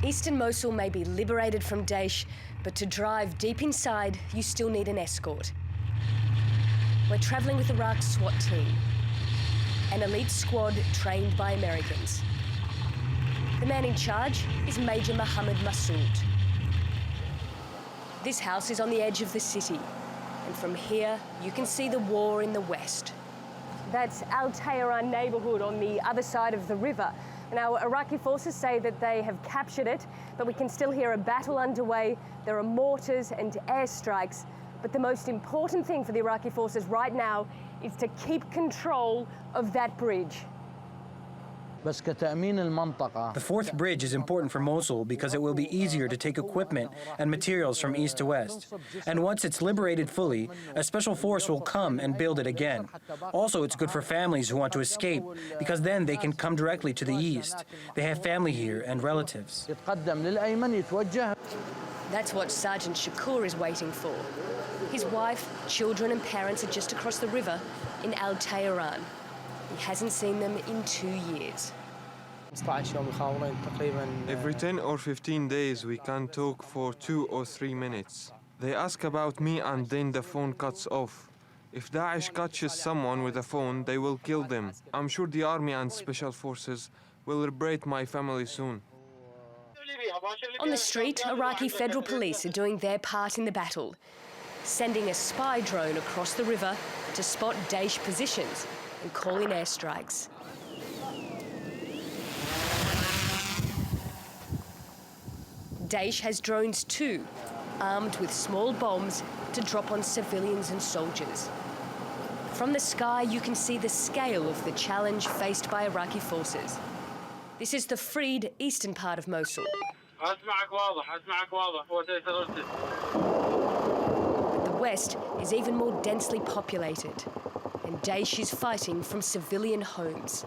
Eastern Mosul may be liberated from Daesh, but to drive deep inside, you still need an escort. We're travelling with Iraq's SWAT team, an elite squad trained by Americans. The man in charge is Major Mohammed Masoud. This house is on the edge of the city, and from here you can see the war in the west. That's Al Tayran neighbourhood on the other side of the river. Now, Iraqi forces say that they have captured it, but we can still hear a battle underway. There are mortars and airstrikes. But the most important thing for the Iraqi forces right now is to keep control of that bridge. The fourth bridge is important for Mosul because it will be easier to take equipment and materials from east to west. And once it's liberated fully, a special force will come and build it again. Also, it's good for families who want to escape because then they can come directly to the east. They have family here and relatives. That's what Sergeant Shakur is waiting for. His wife, children and parents are just across the river in Al Tayran. He hasn't seen them in 2 years. Every 10 or 15 days, we can talk for 2 or 3 minutes. They ask about me and then the phone cuts off. If Daesh catches someone with a phone, they will kill them. I'm sure the army and special forces will liberate my family soon. On the street, Iraqi federal police are doing their part in the battle, sending a spy drone across the river to spot Daesh positions and call in airstrikes. Daesh has drones too, armed with small bombs to drop on civilians and soldiers. From the sky, you can see the scale of the challenge faced by Iraqi forces. This is the freed eastern part of Mosul. But the west is even more densely populated, and Daesh is fighting from civilian homes.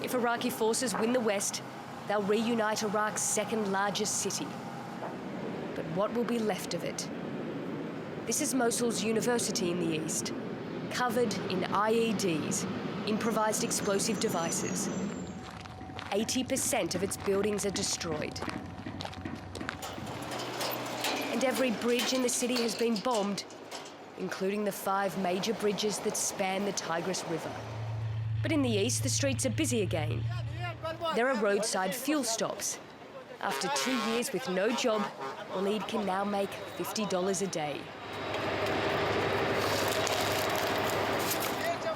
If Iraqi forces win the west, they'll reunite Iraq's second largest city. But what will be left of it? This is Mosul's university in the east, covered in IEDs, improvised explosive devices. 80% of its buildings are destroyed. And every bridge in the city has been bombed, including the 5 major bridges that span the Tigris River. But in the east, the streets are busy again. There are roadside fuel stops. After 2 years with no job, Walid can now make $50 a day.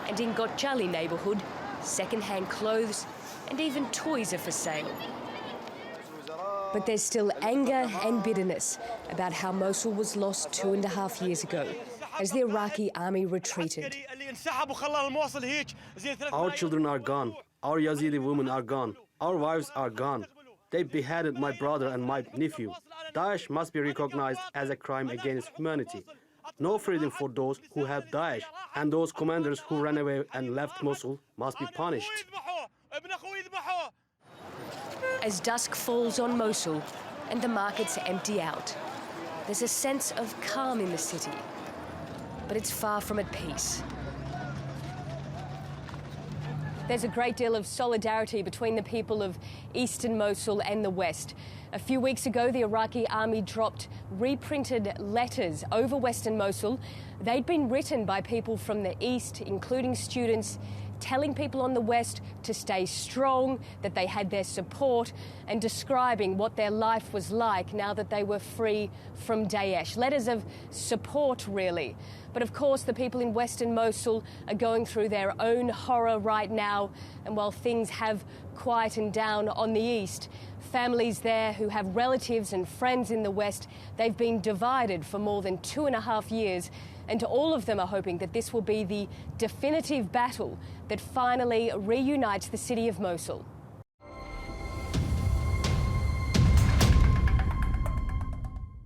And in Gotjali neighbourhood, second-hand clothes and even toys are for sale. But there's still anger and bitterness about how Mosul was lost 2.5 years ago as the Iraqi army retreated. Our children are gone. Our Yazidi women are gone. Our wives are gone. They beheaded my brother and my nephew. Daesh must be recognized as a crime against humanity. No freedom for those who helped Daesh, and those commanders who ran away and left Mosul must be punished. As dusk falls on Mosul and the markets empty out, there's a sense of calm in the city, but it's far from at peace. There's a great deal of solidarity between the people of eastern Mosul and the west. A few weeks ago, the Iraqi army dropped reprinted letters over western Mosul. They'd been written by people from the east, including students, telling people on the west to stay strong, that they had their support, and describing what their life was like now that they were free from Daesh. Letters of support, really. But of course, the people in western Mosul are going through their own horror right now. And while things have quietened down on the east, families there who have relatives and friends in the west, they've been divided for more than 2.5 years. And all of them are hoping that this will be the definitive battle that finally reunites the city of Mosul.